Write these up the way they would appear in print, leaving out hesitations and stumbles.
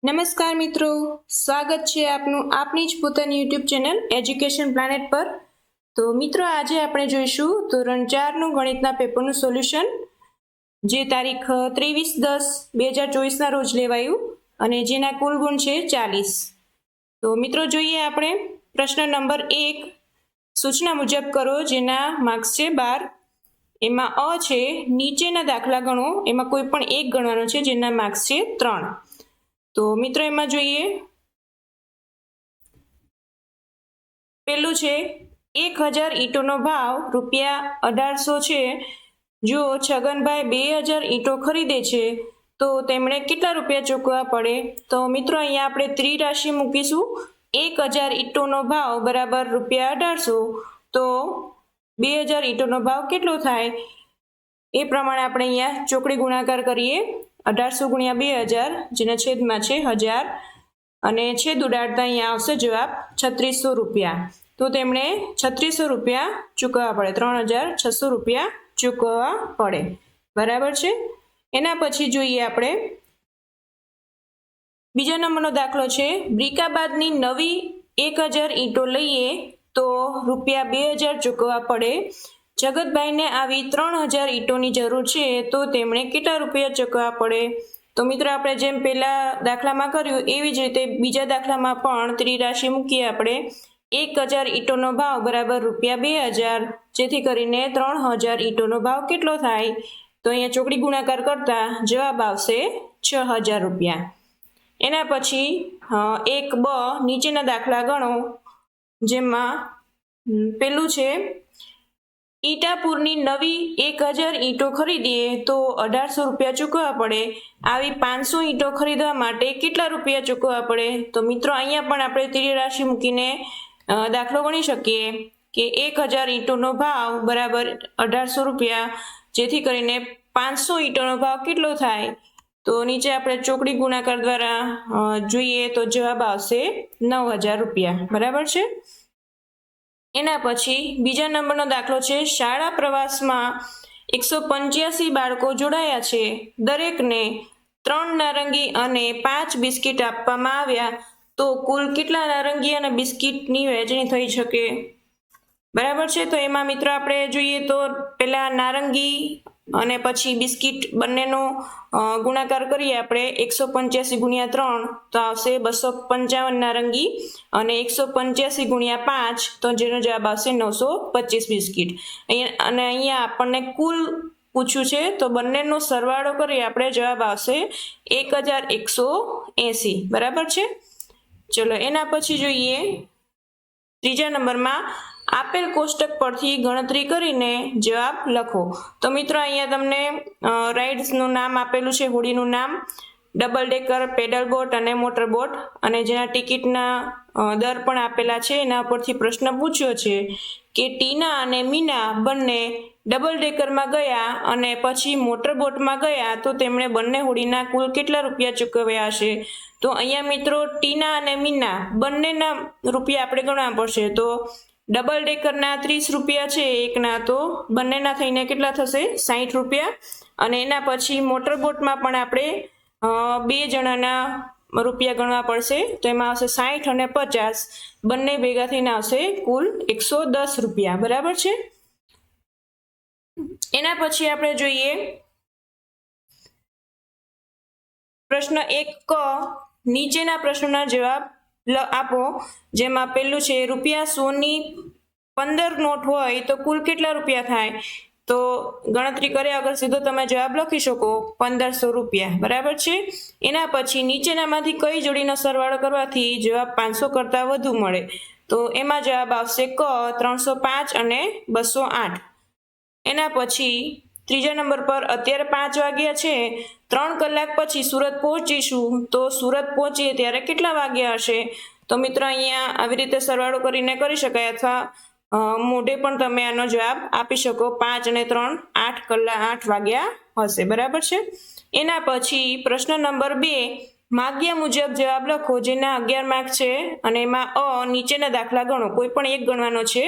નમસ્કાર મિત્રો, સ્વાગત છે આપનું આપની જ પોતાની યુટ્યુબ ચેનલ એજ્યુકેશન પ્લાનેટ પર। તો મિત્રો, આજે આપણે જોઈશું ધોરણ 4નું ગણિતના પેપરનું સોલ્યુશન, જે તારીખ 23/10/2024ના રોજ લેવાયું અને જેના કુલ ગુણ છે 40। તો મિત્રો, જોઈએ આપણે પ્રશ્ન નંબર 1, સૂચના મુજબ કરો, જેના માર્ક્સ છે 12। એમાં અ છે નીચેના દાખલા ગણો, એમાં કોઈ પણ એક ગણવાનો છે જેના માર્ક્સ છે 3। તો મિત્રો, એમાં જોઈએ પેલું છે 1000 ઈંટોનો ભાવ ₹1800 છે। જો છગનભાઈ 2000 ઈંટો ખરીદે છે તો તેમણે કેટલા રૂપિયા ચૂકવવા પડે? તો મિત્રો, અહીંયા આપણે ત્રિરાશિ મૂકીશું। 1000 ઈંટોનો ભાવ બરાબર ₹1800, તો 2000 ઈંટોનો ભાવ કેટલો થાય એ પ્રમાણે આપણે અહીંયા ચોકડી ગુણાકાર કરીએ। 1800 ગુણ્યા 2000, જેના છેદમાં છે 1000, અને છેદ ઉડાડતા અહીંયા આવશે જવાબ 3600 રૂપિયા। તો તેમણે 3600 રૂપિયા ચૂકવવા પડે, 3600 રૂપિયા ચૂકવવા પડે, બરાબર છે। એના પછી જોઈએ આપણે બીજા નંબરનો દાખલો છે, બ્રિકાબાદની નવી 1000 ઈંટો લઈએ તો ₹2000 ચૂકવવા પડે। જગતભાઈને આવી 3000 ઈંટોની જરૂર છે તો તેમણે કેટલા રૂપિયા ચૂકવવા પડે? તો મિત્રો, આપણે જેમ પહેલા દાખલામાં કર્યું એવી જ રીતે બીજા દાખલામાં પણ ત્રિરાશિ મૂકીએ આપણે। 1000 ઈંટોનો ભાવ બરાબર ₹2000, જેથી કરીને 3000 ઈંટોનો ભાવ કેટલો થાય? તો અહીંયા ચોકડી ગુણાકાર કરતા જવાબ આવશે 6000 રૂપિયા। એના પછી 1બ, નીચેના દાખલા ગણો, જેમાં પેલું છે ઈટાપુરની નવી 1000 ઈંટો ખરીદીએ તો 1800 રૂપિયા ચૂકવવા પડે। આવી 500 ઈંટો ખરીદવા માટે કેટલા રૂપિયા ચૂકવવા પડે? તો મિત્રો, અહીંયા પણ આપણે ત્રિરાશિ મૂકીને દાખલો ગણી શકીએ કે 1000 ઈંટોનો ભાવ બરાબર 1800 રૂપિયા, જેથી કરીને 500 ઈંટોનો ભાવ કેટલો થાય? તો નીચે આપણે ચોકડી ગુણાકાર દ્વારા જોઈએ તો જવાબ આવશે 9000 રૂપિયા, બરાબર છે। એના પછી બીજા નંબરનો દાખલો છે, શાળા પ્રવાસમાં 185 બાળકો જોડાયા છે, દરેકને 3 નારંગી અને 5 બિસ્કિટ આપવામાં આવ્યા, તો કુલ કેટલા નારંગી અને બિસ્કિટની વહેંચણી થઈ શકે? બરાબર છે। તો એમાં મિત્રો આપણે જોઈએ તો પહેલા નારંગી અને પછી બિસ્કિટ બંનેનો ગુણાકાર કરીએ આપણે। 185 ગુણ્યા 3 તો આવશે 255 નારંગી, અને 185 ગુણ્યા 5 તો જેનો જવાબ આવશે 925 બિસ્કિટ। અને અહીંયા આપણને કુલ પૂછ્યું છે તો બંનેનો સરવાળો કરીએ આપણે, જવાબ આવશે 1180, બરાબર છે। ચલો, એના પછી જોઈએ ત્રીજા નંબરમાં આપેલ કોષ્ટક પરથી ગણતરી કરીને જવાબ લખો। તો મિત્રો, અહીંયા તમને રાઇડ્સનું નામ આપેલું છે, હોડીનું નામ, ડબલ ડેકર, પેડલ બોટ અને મોટર બોટ, અને જેના ટિકિટના દર પણ આપેલા છે। એના પરથી પ્રશ્ન પૂછ્યો છે કે ટીના અને મીના બંને ડબલ ડેકરમાં ગયા અને પછી મોટર બોટમાં ગયા તો તેમણે બંને હોડીના કુલ કેટલા રૂપિયા ચૂકવ્યા હશે? તો અહીંયા મિત્રો, ટીના અને મીના બંનેના રૂપિયા આપણે ગણવા પડશે। તો ડબલ ડેકરના 30 રૂપિયા છે એકના, તો બંનેના થઈને કેટલા થશે? 60 રૂપિયા। અને એના પછી મોટર બોટમાં પણ આપણે 2 જણાના રૂપિયા ગણવા પડશે, તો એમાં આવશે 60 અને 50, બંને ભેગા થઈને આવશે કુલ 110 રૂપિયા, બરાબર છે। એના પછી આપણે જોઈએ પ્રશ્ન 1ક, નીચેના પ્રશ્નોના જવાબ આપો, જેમાં પેલું છે ₹100ની 15 નોટ હોય તો કુલ કેટલા રૂપિયા થાય? તો ગણતરી કર્યા વગર સીધો તમે જવાબ લખી શકો, 1500 રૂપિયા, બરાબર છે। એના પછી નીચેનામાંથી કઈ જોડીનો સરવાળો કરવાથી જવાબ 500 કરતાં વધુ મળે? તો એમાં જવાબ આવશે ક, 305 અને 208। એના પછી ત્રીજા નંબર પર અત્યારે 5 વાગ્યા છે, 3 કલાક પછી સુરત પહોંચીશું, તો સુરત પહોંચીએ ત્યારે કેટલા વાગ્યા હશે? તો મિત્રો, અહીંયા આવી રીતે સરવાળો કરીને કરી શકાય, અથવા મોઢે પણ તમે આનો જવાબ આપી શકો। 5 અને 3 8 કલાક 8 વાગ્યા હશે, બરાબર છે। એના પછી પ્રશ્ન નંબર 2, માગ્યા મુજબ જવાબ લખો, જેના 11 માર્ક છે, અને એમાં નીચેના દાખલા ગણો, કોઈ પણ એક ગણવાનો છે।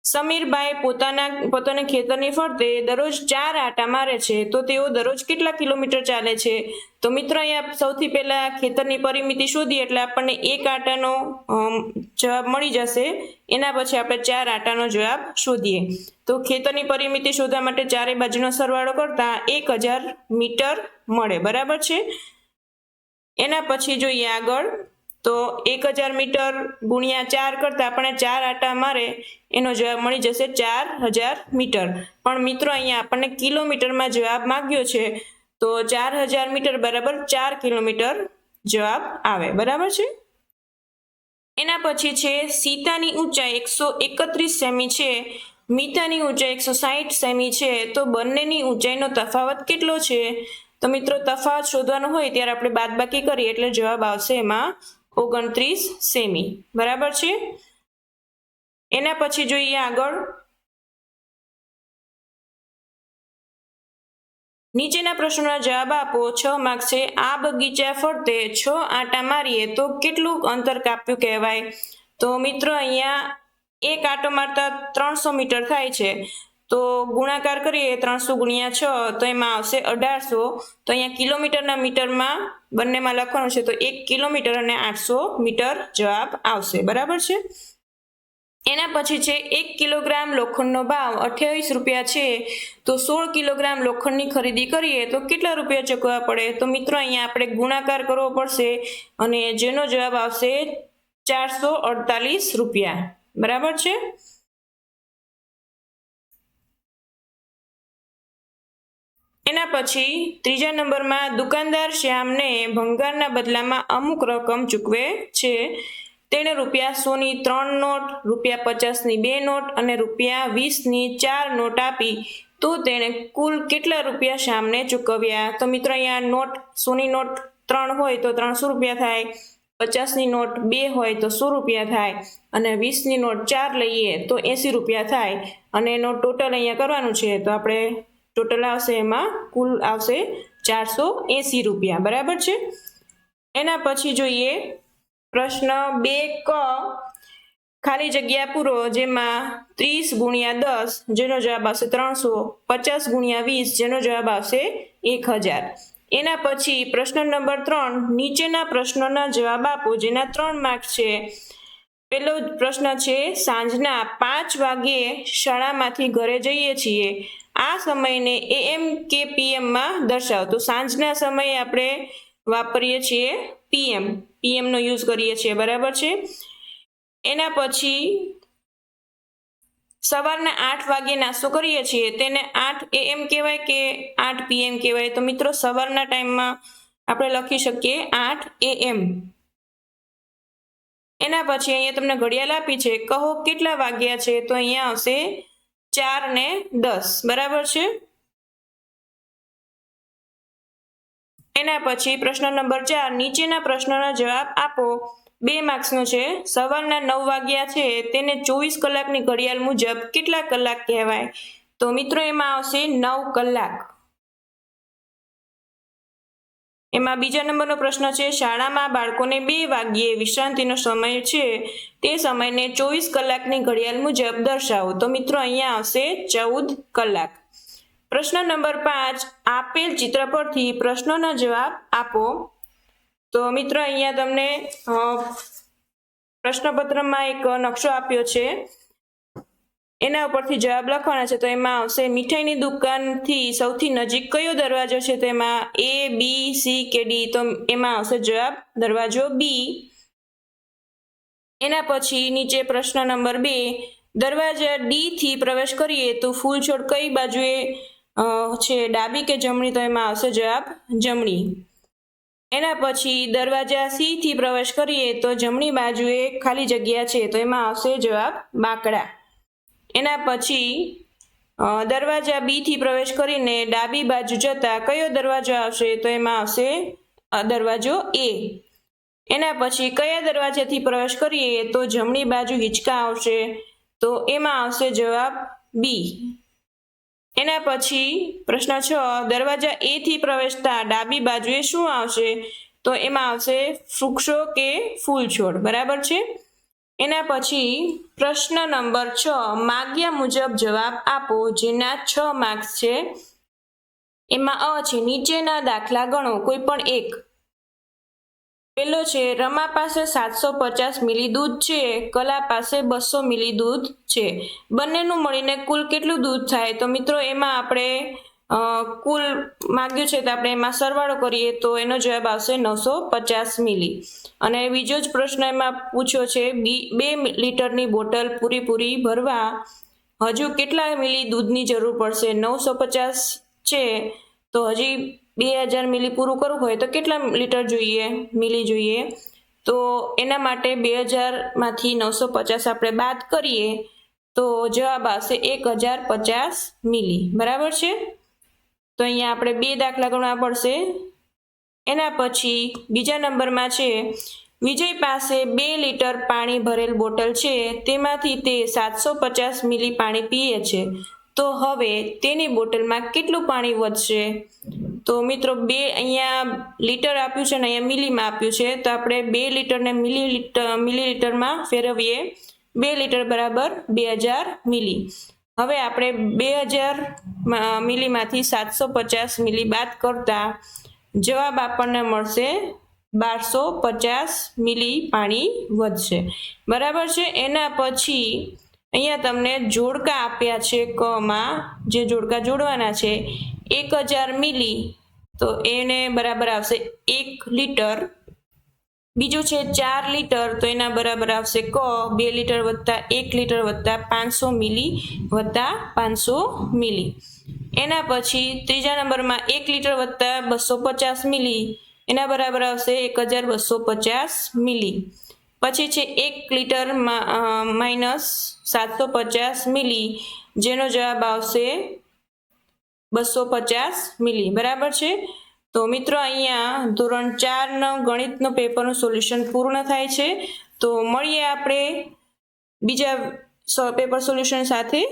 સમીરભાઈ પોતાના ખેતરની ફરતે દરરોજ 4 આંટા મારે છે, તો તેઓ દરરોજ કેટલા કિલોમીટર ચાલે છે? તો મિત્રો અહીંયા સૌથી પહેલા ખેતરની પરિમિતિ શોધીએ એટલે આપણને 1 આંટાનો જવાબ મળી જશે. એના પછી આપણે 4 આંટાનો જવાબ શોધીએ. તો ખેતરની પરિમિતિ શોધવા માટે ચારે બાજુનો સરવાળો કરતા 1000 મીટર મળે, બરાબર છે. એના પછી જોઈએ આગળ, તો 1000 મીટર ગુણ્યા 4 કરતા આપણે 4 આંટા મારે એનો જવાબ મળી જશે 4000 મીટર. પણ મિત્રો અહીંયા આપણને કિલોમીટરમાં જવાબ માંગ્યો છે, તો 4000 મીટર બરાબર 4 કિલોમીટર જવાબ આવે, બરાબર છે. એના પછી છે સીતાની ઊંચાઈ 131 સેમી છે, મીતાની ઊંચાઈ 160 સેમી છે, તો બંનેની ઊંચાઈનો તફાવત કેટલો છે? તો મિત્રો તફાવત શોધવાનો હોય ત્યારે આપણે બાદબાકી કરીએ એટલે જવાબ આવશે એમાં 29 સેમી, બરાબર છે. એના પછી જોઈએ આગળ, નીચેના પ્રશ્નોના જવાબ આપો. 6 માર્ક્સ છે. આ બગીચા ફરતે 6 આંટા મારીએ તો કેટલું અંતર કાપ્યું કહેવાય? તો મિત્રો અહીંયા એક આંટો મારતા 300 મીટર થાય છે, તો ગુણાકાર કરીએ 300 ગુણ્યા 6 તો એમાં આવશે 1800. તો અહીંયા કિલોમીટરના મીટરમાં બંનેમાં લખવાનું છે, તો 1 કિલોમીટર અને 800 મીટર જવાબ આવશે, બરાબર છે. એના પછી છે 1 કિલોગ્રામ લોખંડનો ભાવ 28 રૂપિયા છે, તો 16 કિલોગ્રામ લોખંડની ખરીદી કરીએ તો કેટલા રૂપિયા ચૂકવવા પડે? તો મિત્રો અહીંયા આપણે ગુણાકાર કરવો પડશે અને જેનો જવાબ આવશે 448 રૂપિયા, બરાબર છે. એના પછી ત્રીજા નંબરમાં દુકાનદાર શ્યામને ભંગારના બદલામાં અમુક રકમ ચૂકવે છે. તેણે રૂપિયા 100ની 3 નોટ, રૂપિયા 50ની 2 નોટ અને રૂપિયા 20ની 4 નોટ આપી, તો તેણે કુલ કેટલા રૂપિયા શ્યામને ચૂકવ્યા? તો મિત્રો અહીંયા નોટ 100ની નોટ 3 હોય તો 300 રૂપિયા થાય, 50ની નોટ 2 હોય તો 100 રૂપિયા થાય અને 20ની નોટ 4 લઈએ તો 80 રૂપિયા થાય. અને એનો ટોટલ અહીંયા કરવાનું છે, તો આપણે ટોટલ આવશે એમાં કુલ આવશે 480 રૂપિયા, બરાબર છે. એના પછી જોઈએ પ્રશ્ન 2 ક, ખાલી જગ્યા પૂરો, જેમાં 30 ગુણ્યા 10 જેનો જવાબ આવશે 300, 50 ગુણ્યા 20 જેનો જવાબ આવશે 1000. એના પછી પ્રશ્ન નંબર 3, નીચેના પ્રશ્નોના જવાબ આપો જેના 3 માર્ક છે. પહેલો પ્રશ્ન છે, સાંજના 5 વાગ્યે શાળામાંથી ઘરે જઈએ છીએ, આ સમયને AM કે PM માં દર્શાવો. તો સાંજના સમયે આપણે વાપરીએ છીએ PM નો યુઝ કરીએ છીએ, બરાબર છે. એના પછી સવારના 8 વાગે નાસ્તો કરીએ છીએ, તેને 8 AM કહેવાય કે 8 PM કહેવાય? તો મિત્રો સવારના ટાઈમમાં આપણે લખી શકીએ 8 AM. એના પછી અહીંયા તમને ઘડિયાળ આપી છે, કહો કેટલા વાગ્યા છે? તો અહીંયા આવશે 4:10, બરાબર છે. એના પછી પ્રશ્ન નંબર 4, નીચેના પ્રશ્નોના જવાબ આપો. 2 માર્ક્સનો છે. સવારના 9 વાગ્યા છે, તેને 24 કલાકની ઘડિયાળ મુજબ કેટલા કલાક કહેવાય? તો મિત્રો એમાં આવશે 9 કલાક. એમાં બીજા નંબરનો પ્રશ્ન છે, શાળામાં બાળકોને 2 વાગ્યે વિશ્રાંતિનો સમય છે, તે સમયને 24 કલાકની ઘડિયાળ મુજબ દર્શાવો. તો મિત્રો અહીંયા આવશે 14 કલાક. પ્રશ્ન નંબર 5, આપેલ ચિત્ર પરથી પ્રશ્નોના જવાબ આપો. તો મિત્રો અહીંયા તમને પ્રશ્નપત્રમાં એક નકશો આપ્યો છે, એના ઉપરથી જવાબ લખવાના છે. તો એમાં આવશે મીઠાઈની દુકાનથી સૌથી નજીક કયો દરવાજો છે? તો એમાં A, B, C કે D? તો એમાં આવશે જવાબ દરવાજો B. એના પછી નીચે પ્રશ્ન નંબર 2, દરવાજા D થી પ્રવેશ કરીએ તો ફૂલ છોડ કઈ બાજુએ છે, ડાબી કે જમણી? તો એમાં આવશે જવાબ જમણી. એના પછી દરવાજા C થી પ્રવેશ કરીએ તો જમણી બાજુએ ખાલી જગ્યા છે, તો એમાં આવશે જવાબ બાકડા. એના પછી દરવાજા B થી પ્રવેશ કરીને ડાબી બાજુ જતા કયો દરવાજો આવશે? તો એમાં આવશે દરવાજો A. એના પછી કયા દરવાજાથી પ્રવેશ કરીએ તો જમણી બાજુ હિંચકા આવશે? તો એમાં આવશે જવાબ B. એના પછી પ્રશ્ન 6, દરવાજા A થી પ્રવેશતા ડાબી બાજુએ શું આવશે? તો એમાં આવશે વૃક્ષો કે ફૂલ છોડ, બરાબર છે. એના પછી પ્રશ્ન નંબર 6, માગ્યા મુજબ જવાબ આપો, જેના 6 માર્ક્સ છે. એમાં અ છે, નીચેના દાખલા ગણો, કોઈ પણ એક. પેલો છે, રમા પાસે 750 મિલી દૂધ છે, કલા પાસે 200 મિલી દૂધ છે, બંનેનું મળીને કુલ કેટલું દૂધ થાય? તો મિત્રો એમાં આપણે કુલ માંગ્યું છે તો આપણે એમાં સરવાળો કરીએ તો એનો જવાબ આવશે 950 મિલી. અને બીજો જ પ્રશ્ન એમાં પૂછ્યો છે, 2 લીટરની બોટલ પૂરી ભરવા હજુ કેટલા મિલી દૂધની જરૂર પડશે? 950 છે તો હજી 2000 મિલી પૂરું કરવું હોય તો કેટલા લીટર જોઈએ, મિલી જોઈએ? તો એના માટે 2000 માંથી 950 આપણે બાદ કરીએ તો જવાબ આવશે 1050 મિલી. બરાબર છે? તો અહીંયા આપણે 2 દાખલા ગણવા પડશે. એના પછી બીજા નંબરમાં છે, વિજય પાસે 2 લીટર પાણી ભરેલ બોટલ છે, તેમાંથી તે 750 મિલી પાણી પીએ છે, તો હવે તેની બોટલમાં કેટલું પાણી વધશે? તો મિત્રો અહીંયા લીટર આપ્યું છે ને અહીંયા મિલીમાં આપ્યું છે, તો આપણે 2 લીટરને મિલીલીટરમાં ફેરવીએ. 2 લીટર બરાબર 2000 મિલી. હવે આપણે 2000 મિલીમાંથી 750 મિલી બાદ કરતા જવાબ આપણને મળશે 1250 મિલી પાણી વધશે. બરાબર છે? એના પછી અહીંયા તમને જોડકા આપ્યા છે, કમાં જે જોડકા જોડવાના છે, 1000 મિલી તો એને બરાબર આવશે 1 લીટર. બીજું છે 4 લીટર તો એના બરાબર આવશે 2 લીટર વત્તા 1 લીટર વત્તા 500 મિલી વત્તા 500 મિલી. એના પછી ત્રીજા નંબરમાં 1 લીટર વત્તા 250 મિલી, એના બરાબર આવશે 1250 મિલી. પછી છે 1 લીટર માઇનસ 750 મિલી, જેનો જવાબ આવશે 250 મિલી. બરાબર છે? તો મિત્રો અહીંયા ધોરણ 4 ગણિતનું પેપરનું સોલ્યુશન પૂર્ણ થાય છે. તો મળીએ આપણે બીજા પેપર સોલ્યુશન સાથે.